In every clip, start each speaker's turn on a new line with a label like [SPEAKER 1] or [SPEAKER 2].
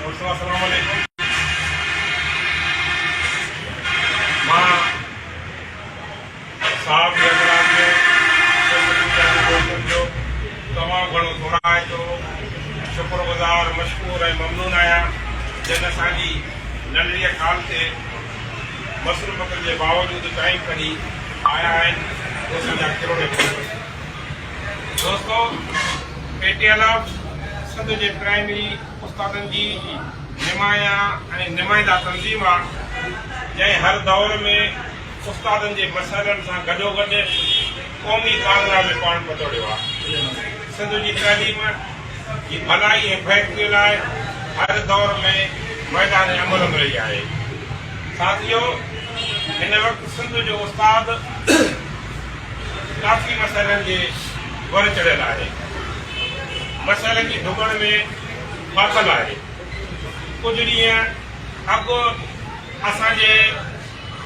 [SPEAKER 1] अस्सलाम वालेकुम। मां साहब जो तमामु घणो थोराए थो शुक्रगुज़ार मशकूर ऐं ममनून आहियां जिन असांजी नंढड़ीअ ख़ाल ते मसरूफ़त जे बावजूदि टाइम कढी आया आहिनि दोस्तनि जा किरोड़े दोस्तो PTLF सिंध जे प्राइमरी उस्तादनि जी निमाया ऐं नुमाइंदा तंज़ीम आहे जंहिं हर दौर में उस्तादनि जे मसइलनि सां गॾोगॾु क़ौमी कांगरा में पाण पतोड़ियो आहे। सिंध जी तइलीम जी भलाई ऐं बहितरी लाइ हर दौर में मैदान अमल में रही आहे। साथियो, हिन वक़्तु सिंध जो उस्ताद काफ़ी मसइलनि जे वर चढ़ियल आहे, मसइलनि जी ढुकण में फाथल आहे। कुझु ॾींहं अॻु असांजे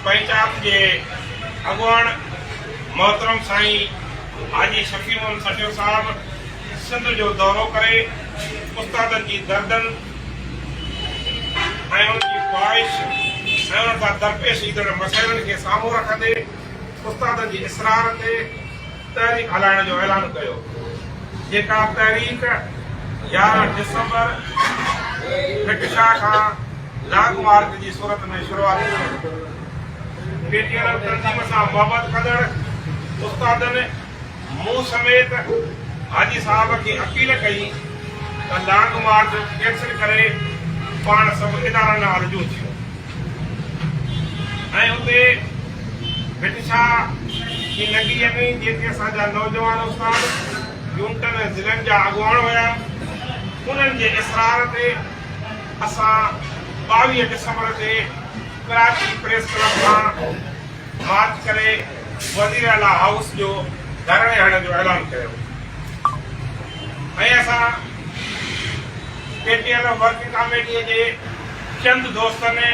[SPEAKER 1] पंचायत जे अॻुवाण मोहतरम साईं हाजी शफ़ी मोहम्मद सटियो साहब सिंध जो दौरो करे उस्तादनि जी दर्दनि ऐं उनजी ख़्वाहिश ऐं उन सां दरपेश ईंदड़ मसइलनि खे साम्हूं रखंदे उस्तादनि जी इसरार ते तहरीक हलाइण जो ऐलान कयो, जेका तहरीक 11 दिसंबर पिटशा खां लॉन्ग मार्च जी सूरत में शुरूआत थी। PTLF तंज़ीम सां मुहबत कंदड़ उस्तादनि मूं समेत हाजी साहब खे अपील कई त लॉन्ग मार्च कैंसिल करे पाण सभु इदारनि ॾांहुं रुजू थियो ऐं उते पिटशा जी नगरीअ में जेके असांजा नौजवान उस्ताद यूनिटनि ऐं ज़िलनि जा अॻुवान हुया, उन्हनि जे इसरार ते असां 22 दिसंबर ते कराची प्रेस क्लब खां मार्च करे वज़ीर आला हाउस जो धरणे हणण जो ऐलान कयो ऐं असां PTLF वर्किंग कमेटीअ जे चंद दोस्तनि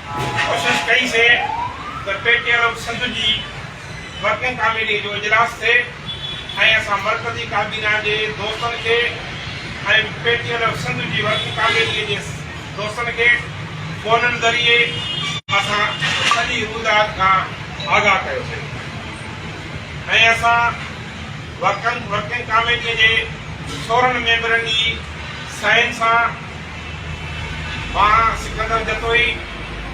[SPEAKER 1] कोशिशि कईसीं त PTLF सिंध जी वर्किंग कमेटी जो इजलास थिए ऐं असां मर्कज़ी काबीना जे दोस्तनि खे ऐं PTLF सिंध जी वर्किंग कमेटीअ जे दोस्तनि खे फ़ोननि ज़रिए असां सॼी रुदात खां आगाह कयोसीं ऐं असां वर्किंग कमेटीअ जे 16 मेंबरनि जी साइन सां मां सिकंदर जतोई,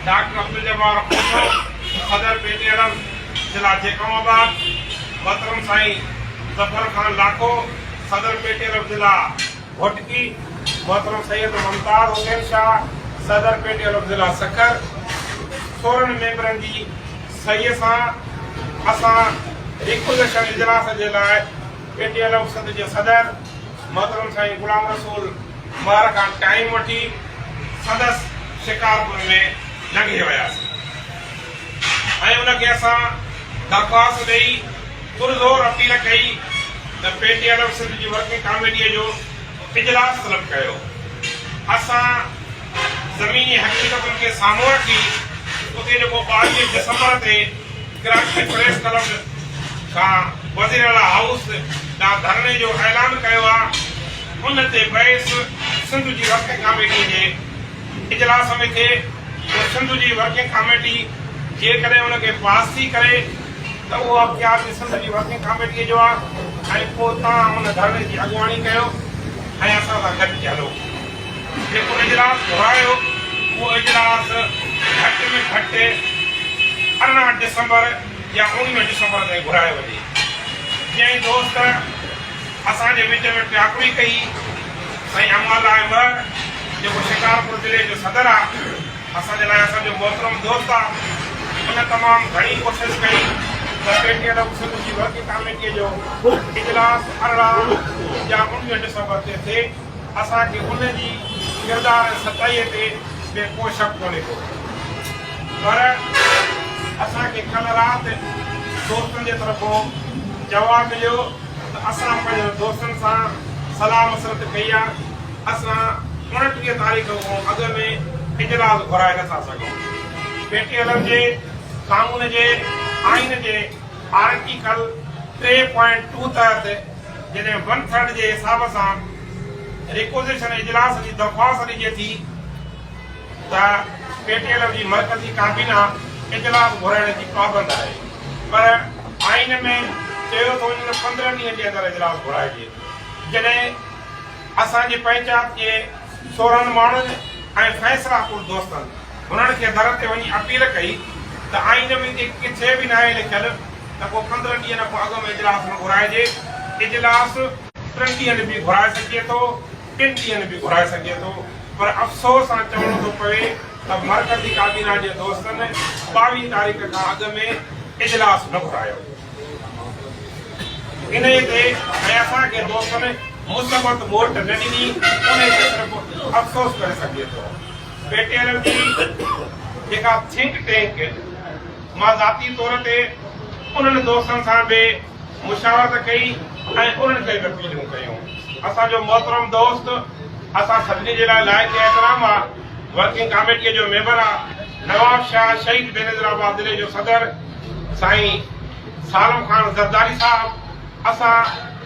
[SPEAKER 1] डॉक्टर अब्दुल जब्बार खोसो, सदर PTLF जिला जेकमाबाद, मोहतरम साईं ज़फर खान लाखो, सदर PTLF जिला भोटकी, मोहतरम सैयद मुमताज़ हुसैन शाह, सदर PTLF जिला सखर, 16 मेंबरनि जी सहीअ सां असां रिक्वेशन इजलास जे लाइ PTLF सिंध जे सदर मोहतरम साईं गुलाम रसूल मार खां टाइम वठी संदसि शिकारपुर में लंघे वियासीं ऐं उनखे असां दरख़्वास्त ॾेई पुरज़ोर अपील कई त PTLF सिंध जी वर्किंग कमेटीअ जो इजलास तलब कयो। असां ज़मीनी हक़ीक़तुनि खे साम्हूं रखी उते जेको 22 दिसंबर ते कराची प्रेस क्लब खां वज़ीर आला हाउस ॾांहुं धरणे जो ऐलान कयो आहे, उन ते बहस सिंध जी वर्किंग कमेटी जे इजलास में थिए। सिंध जी वर्किंग कमेटी जेकॾहिं उनखे पास थी करे त उहो अख़्तियार सिंध जी वर्किंग कमेटीअ जो आहे ऐं पोइ तव्हां हुन धरणे जी अॻुवाणी कयो ऐं असां सां गॾु हलो। जेको इजलास घुरायो उहो इजलास घटि में घटि 18 दिसंबर या 19 दिसंबर ताईं घुरायो वञे। जंहिं दोस्त असांजे विच में टियाकड़ी कई, साईं अमाल अहमद जेको शिकारपुर ज़िले जो सदर आहे, असांजे लाइ असांजो मोहतरम दोस्त आहे, उन तमामु घणी कोशिशि कई त PTLF सिंध जी वर्किंग कमेटीअ जो इजलास 18 या 19 दिसंबर ते थिए। असांखे उनजी किरदार ऐं सचाईअ ते को शक कोन्हे को, पर असांखे कल्ह राति दोस्तनि जे तरफ़ो जवाबु मिलियो त असां पंहिंजे दोस्तनि सां सलाह मसरत कई आहे, असां 29 तारीख़ खां अॻु में इजलास घुराए नथा सघूं। PTLF जे कानून जे आइन जे आर्टिकल 3.2 तहत जॾहिं 1/3 जे हिसाब सां रिक्वेज़िशन इजलास जी दरख़्वास्त ॾिजे थी त PTL जी मर्कज़ी काबीना इजलास घुराइण जी पाबंद आहे, पर आइन में चयो थो वञे 15 ॾींहनि जे अंदरि इजलास घुराइजे। जॾहिं असांजी पंचायत जे 16 माण्हुनि ऐं फ़ैसिला कुल दोस्तनि हुननि खे दर ते वञी अपील कई त आइन में किथे बि न आहे लिखियलु त को 15 ॾींहनि खां अॻु में इजलास न घुराइजे। इजलास 3 ॾींहनि बि घुराए सघे थो, 3 ॾींहनि बि घुराए सघे थो, पर अफ़सोस सां चवणो थो पवे त मर्कज़ी काबीना जे दोस्तनि 22 तारीख़ खां अॻु में इजलास न घुरायो। इन ते ऐं असांखे दोस्तनि मुसबत वोट न ॾिनी, उन ते सिर्फ़ु अफ़सोस करे सघे थो। PTL जी जेका थिंक टैंक मां ज़ाती तौर ते उन्हनि दोस्तनि सां बि मुशावरत कई ऐं उन्हनि खे बि अपीलूं कयूं। असांजो मोहतरम दोस्त असां सभिनी जे लाइ लाइक़ एहतराम आहे, वर्किंग कमेटीअ जो मेंबर आहे, नवाब शाह शहीद बेनज़ीराबाद ज़िले जो सदर साईं सालम खान ज़रदारी साहब।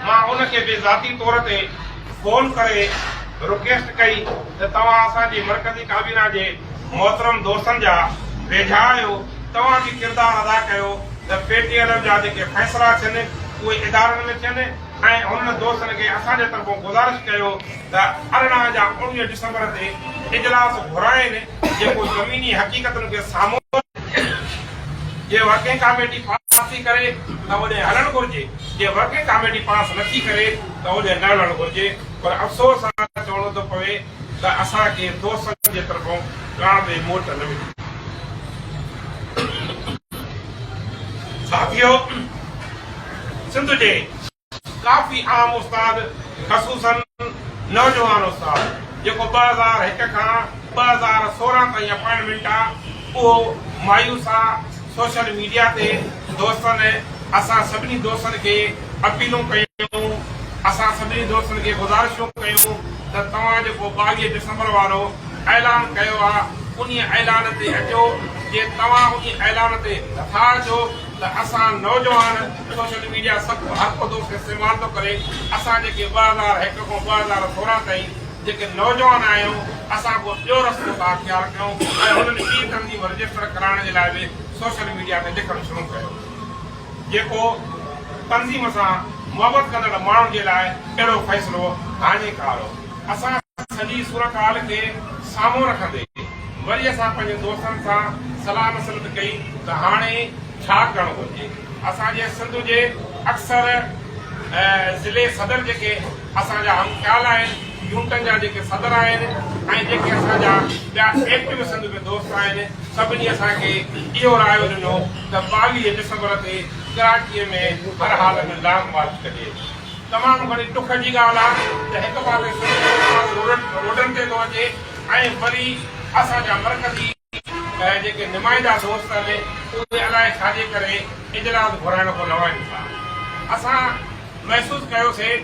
[SPEAKER 1] मां उनखे बि ज़ाती तौर ते फ़ोन करे रिक्वेस्ट कई त तव्हां असांजी मर्कज़ी काबीना जे मोहतरम दोस्तनि जा वेझा आहियो, तव्हां बि किरदारु अदा कयो त PTL जा जेके फ़ैसिला थियनि उहे इदारनि में थियनि। ऐं हुननि दोस्तनि खे असांजे तरफ़ां गुज़ारिश कयो त 18 या 19 डिसंबर ते इजलास घुराइनि, जेको ज़मीनी हक़ीक़तुनि खे साम्हूं जे वर्किंग कमेटी पास थी करे त होॾे हलणु घुरिजे, जे वर्किंग कमेटी पास नथी करे त होॾे न हलणु घुरिजे। पर अफ़सोस सां चवणो थो पवे त असांखे दोस्तनि जे तरफ़ां का बि मोट न मिली। साथियो, सिंध जे काफ़ी आम उस्ताद ख़सूसन नौजवान उस्ताद जेको 2001 खां 2016 ताईं अपॉइंटमेंट आहे, उहो मायूस आहे। सोशल मीडिया ते दोस्तनि असां सभिनी दोस्तनि खे अपीलूं कयूं, असां सभिनी दोस्तनि खे गुज़ारिशूं कयूं त तव्हां जेको 22 डिसंबर वारो ऐलान कयो आहे उन ऐलान ते अचो। जे तव्हां उन ऐलान ते नथा अचो त असां नौजवान सोशल मीडिया सभु हर को दोस्त इस्तेमालु थो करे, असां जेके 2001 खां 2016 ताईं जेके नौजवान आहियूं असां को ॿियो रस्तो था अख़्तियार कयूं ऐं हुननि ॿी तंज़ीम रजिस्टर कराइण जे लाइ बि सोशल मीडिया ते लिखणु शुरू कयो, जेको तंज़ीम सां मुहबत कंदड़ माण्हुनि जे लाइ अहिड़ो फ़ैसिलो हानिकारु हो। असां सॼी सूरत खे साम्हूं रखंदे वरी असां पंहिंजे दोस्तनि सां सलाह मसलत कई त हाणे छा करणु घुरिजे। असांजे सिंध जे अक्सर ज़िले सदर जेके असांजा हमख्याल आहिनि, यूनिटनि जा जेके सदर आहिनि ऐं जेके असांजा ॿिया एक्टिव सिंध में दोस्त आहिनि, सभिनी असांखे इहो रायो ॾिनो त 22 डिसंबर ते कराचीअ में हर हाल में लॉन्ग मार्च कजे। तमामु घणी दुख जी ॻाल्हि आहे त हिकु पासे रोडनि ते थो अचे ऐं वरी असांजा मर्कज़ी जेके नुमाइंदा दोस्त आहिनि उहे अलाए छाजे करे इजलास घुराइण खां न वञनि था। असां महसूसु कयोसीं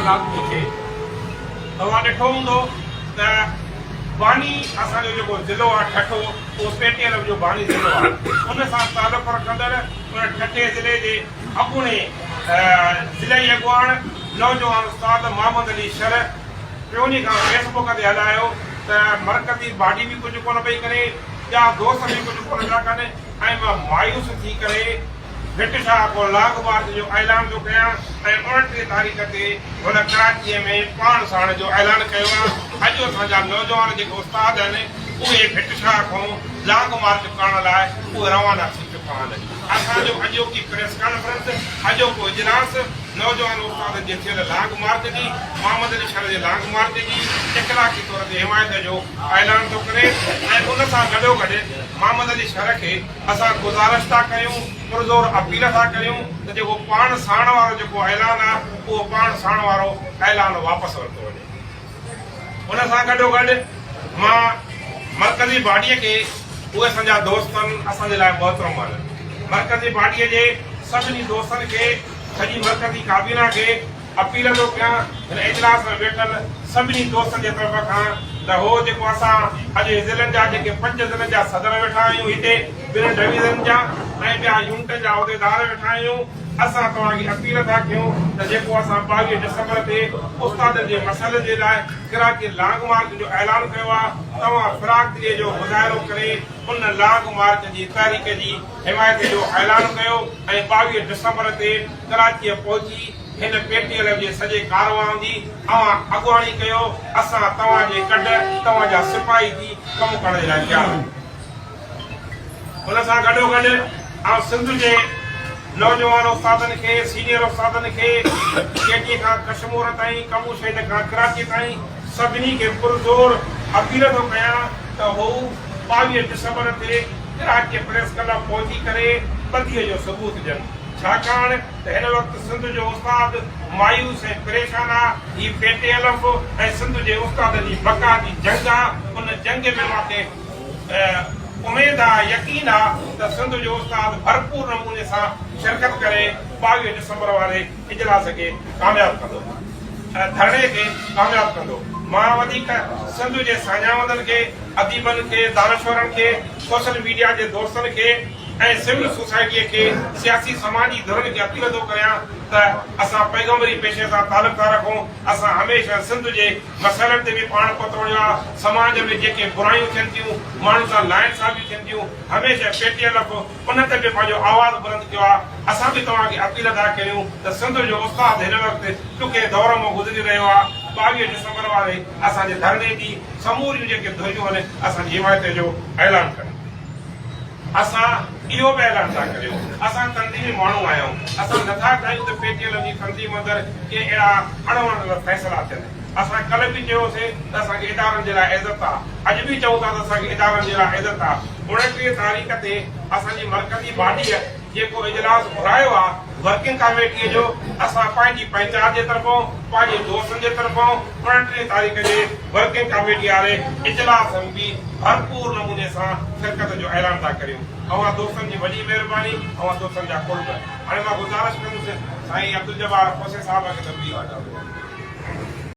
[SPEAKER 1] लागू थिए। तव्हां ॾिठो हूंदो त बानी असांजो जेको ज़िलो आहे ठठो, उहो PTL जो बानी ज़िलो आहे, उन सां तालुक़ु रखंदड़ उन ठठे ज़िले जे अॻूणे ज़िले अॻुवाण नौजवान उस्ताद मोहम्मद अली शर पियोनी खां फेसबुक ते हलायो त मर्कज़ी बाडी बि कुझु कोन पई करे, ॿिया दोस्त बि कुझु कोन था कनि ऐं मां मायूस थी करे भिट शाह को लॉन्ग मार्च जो ऐलान थो कयां ऐं 29 तारीख़ ते हुन कराचीअ में पाण साण जो ऐलान कयो आहे। अॼु असांजा नौजवान जेके उस्ताद आहिनि उहे भिट शाह खां लॉन्ग मार्च करण लाइ उहे रवाना थी चुका आहिनि। असांजो अॼोकी प्रेस कॉन्फ्रेंस, अॼोको इजलास नौजवान उस्ताद जे थियल लॉन्ग मार्च जी, मोहम्मद अली शर जे लॉन्ग मार्च जी इख़लाक़ी तौर ते हिमायत जो ऐलान थो करे ऐं उन सां गॾोगॾु मोहम्मद अली शर खे असां गुज़ारिश था कयूं, पुरज़ोर अपील था कयूं त जेको पाण साण वारो जेको ऐलान आहे उहो पाण साण वारो ऐलान वापसि वरितो वञे। उन सां गॾोगॾु मां मर्कज़ी बाडीअ खे उहे असांजा दोस्तनि असांजे लाइ मोहतरम आहिनि, मर्कज़ी बाडीअ जे सभिनी दोस्तनि खे सॼी मर्कज़ी काबीना खे अपील थो कयां हिन इजलास में वेठल सभिनी दोस्तनि जे तरफ़ खां त हो जेको असां अॼु ज़िलनि जा जेके 5 ज़िलनि जा सदर वेठा आहियूं हिते, 2 डिवीज़न जा ऐं ॿिया यूनिटनि जा उहिदेदार वेठा आहियूं, असां तव्हांखे अपील था कयूं त जेको असां 22 डिसंबर ते उस्तादनि जे मसइले जे लाइ कराची लॉन्ग मार्च जो ऐलान कयो आहे तव्हां फिराकदीअ जो मुज़ाहिरो करे उन लॉन्ग मार्च जी तारीख़ जी हिमायत जो ऐलान कयो ऐं 22 डिसंबर ते कराचीअ पहुची हिन PTL जे सॼे कारवां जी अॻुवाणी कयो। असां तव्हांजे कढ तव्हांजा सिपाही थी कमु करण जे लाइ तयारु आहियूं। हुन सां गॾोगॾु सिंध जे नौजवान उस्तादनि खे सीनियर उस्तादनि खे केटीअ खां कश्मीर ताईं कमू शहीद खां कराची ताईं सभिनी खे पुरज़ोर अपील थो कयां त हू 22 डिसंबर ते कराची प्रेस क्लब पहुची करे बदीअ जो सबूत ॾियनि छाकाणि त हिन वक़्तु सिंध जो उस्ताद मायूस ऐं परेशान आहे। हीअ PTLF ऐं सिंध जे उस्तादनि जी बका जी जंग आहे। उन जंग में मूंखे उमेद आहे यकीन आहे त सिंध जो उस्ताद भरपूर नमूने सां शिरकत करे 22 डिसंबर वारे इजलास खे कामयाब कंदो धरणे खे कामयाब कंदो। मां वधीक सिंध जे साञावंदनि खे अदीबनि खे दानश्वरनि खे सोशल मीडिया जे दोस्तनि खे ऐं सिविल सोसाइटीअ खे सियासी समाजी धुरनि खे अपील थो कयां त असां पैगम्बरी पेशे सां तालुक था रखूं। असां हमेशह सिंध जे मसइलनि ते बि पाण पतोड़ियो आहे। समाज में जेके बुरायूं थियनि थियूं माण्हुनि सां नाइंसाफ़ियूं थियनि थियूं हमेशह PTLF उन ते बि पंहिंजो आवाज़ बुलंद कयो आहे। असां बि तव्हांखे अपील था कयूं त सिंध जो उस्ताद हिन वक़्तु ॾुखे दौर मां गुज़री रहियो आहे। 22 डिसंबर वारे असांजे धरणे जी समूरियूं जेके धुरियूं आहिनि असांजी हिमायत जो ऐलान कनि। असां इहो बि ऐलान था करियूं असां तंज़ीमी माण्हू आहियूं। असां नथा चाहियूं त PTLF जी तंज़ीम अंदरि के अहिड़ा अणवण फ़ैसिला थियनि। असां कल्ह बि चयोसीं त असांखे इदारनि जे लाइ इज़त आहे। अॼु बि चऊं था त असांखे इदारनि जे लाइ इज़त आहे। 29 तारीख़ ते असांजी मरकज़ी बॉडीअ जेको इजलास घुरायो आहे वर्किंग कमेटीअ जो असां पंहिंजी पंचायत जे तरफ़ां पंहिंजे दोस्तनि जे तरफ़ां 29 तारीख़ जे वर्किंग कमेटी वारे इजलास में बि भरपूर नमूने सां शिरकत जो ऐलान था करियूं। अवां दोस्तनि जी वॾी महिरबानी अवां दोस्तनि जा कुर्ब। हाणे मां गुज़ारिश कंदुसि साईं अब्दुल जब्बार खोसे साहिब खे